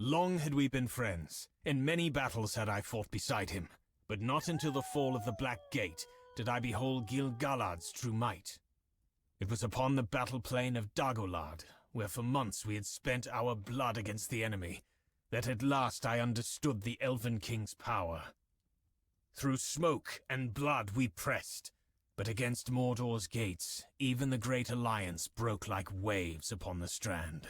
Long had we been friends, and many battles had I fought beside him, but not until the fall of the Black Gate did I behold Gil-galad's true might. It was upon the battle plain of Dagolad, where for months we had spent our blood against the enemy, that at last I understood the Elven King's power. Through smoke and blood we pressed, but against Mordor's gates, even the Great Alliance broke like waves upon the strand.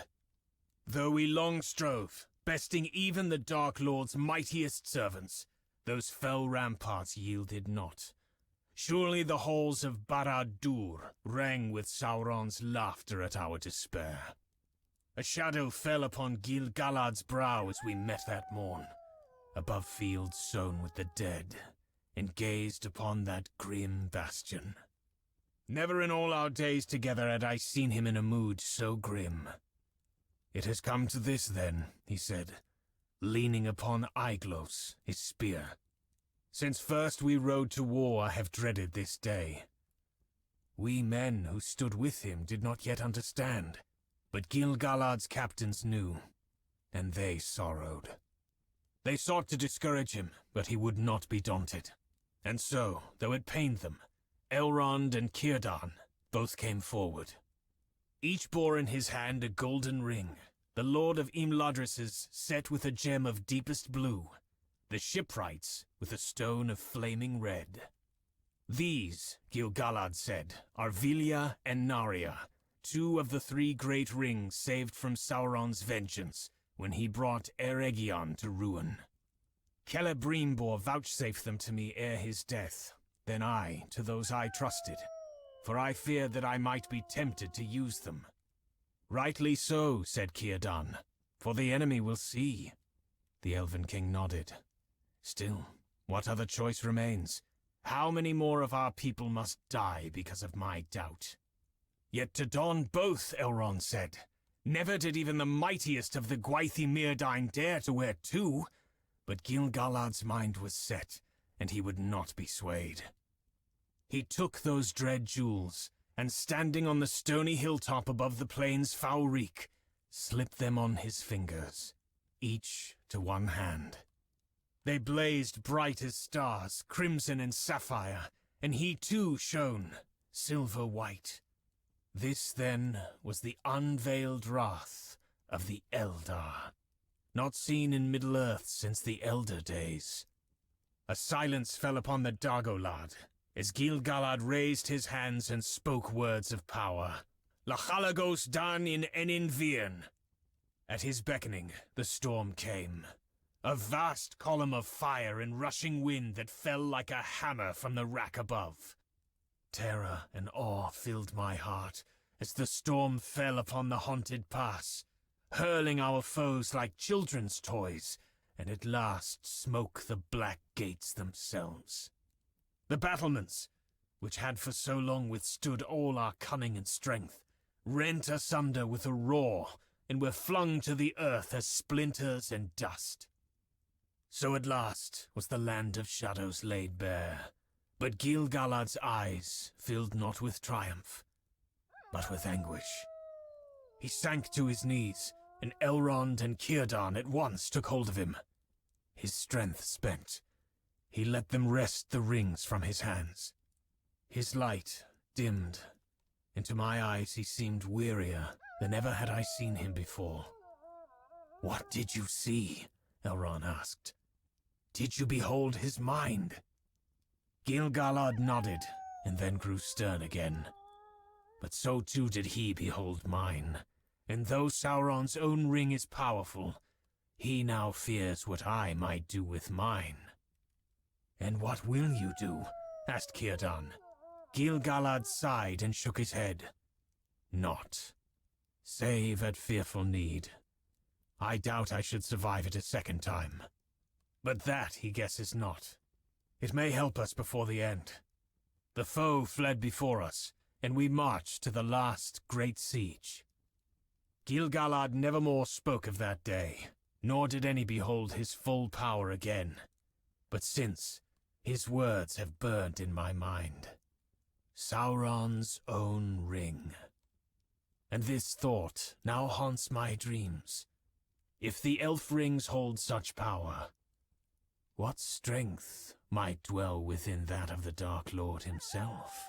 Though we long strove, besting even the Dark Lord's mightiest servants, those fell ramparts yielded not. Surely the halls of Barad-dûr rang with Sauron's laughter at our despair. A shadow fell upon Gil-galad's brow as we met that morn, above fields sown with the dead, and gazed upon that grim bastion. Never in all our days together had I seen him in a mood so grim. "It has come to this, then," he said, leaning upon Aeglos, his spear. "Since first we rode to war, I have dreaded this day. We men who stood with him did not yet understand, but Gil-galad's captains knew, and they sorrowed. They sought to discourage him, but he would not be daunted. And so, though it pained them, Elrond and Círdan both came forward. Each bore in his hand a golden ring, the Lord of Imladris's set with a gem of deepest blue, the shipwright's with a stone of flaming red. These, Gil-galad said, are Vilya and Narya, two of the three great rings saved from Sauron's vengeance when he brought Eregion to ruin. Celebrimbor vouchsafed them to me ere his death, then I to those I trusted, for I feared that I might be tempted to use them. Rightly so, said Círdan, for the enemy will see. The Elven King nodded. Still, what other choice remains? How many more of our people must die because of my doubt? Yet to don both, Elrond said. Never did even the mightiest of the Gwaith Myrdain dare to wear two. But Gil-galad's mind was set, and he would not be swayed. He took those dread jewels, and standing on the stony hilltop above the plain's foul reek, slipped them on his fingers, each to one hand. They blazed bright as stars, crimson and sapphire, and he too shone, silver white. This, then, was the unveiled wrath of the Eldar, not seen in Middle-earth since the Elder days. A silence fell upon the Dagolad, as Gil-galad raised his hands and spoke words of power. Lachalagos dan in Enin-Vian. At his beckoning, the storm came. A vast column of fire and rushing wind that fell like a hammer from the rack above. Terror and awe filled my heart as the storm fell upon the haunted pass, hurling our foes like children's toys, and at last smoke the black gates themselves. The battlements, which had for so long withstood all our cunning and strength, rent asunder with a roar, and were flung to the earth as splinters and dust. So at last was the land of shadows laid bare, but Gil-galad's eyes filled not with triumph, but with anguish. He sank to his knees, and Elrond and Círdan at once took hold of him. His strength spent, he let them wrest the rings from his hands. His light dimmed, and to my eyes he seemed wearier than ever had I seen him before. "What did you see?" Elrond asked. "Did you behold his mind?" Gil-galad nodded, and then grew stern again. But so too did he behold mine, and though Sauron's own ring is powerful, he now fears what I might do with mine. "And what will you do?" asked Círdan. Gil-galad sighed and shook his head. "Naught, save at fearful need. I doubt I should survive it a second time. But that he guesses not. It may help us before the end. The foe fled before us, and we marched to the last great siege." Gil-galad nevermore spoke of that day, nor did any behold his full power again. But since, his words have burned in my mind. Sauron's own ring. And this thought now haunts my dreams. If the Elf Rings hold such power, what strength might dwell within that of the Dark Lord himself?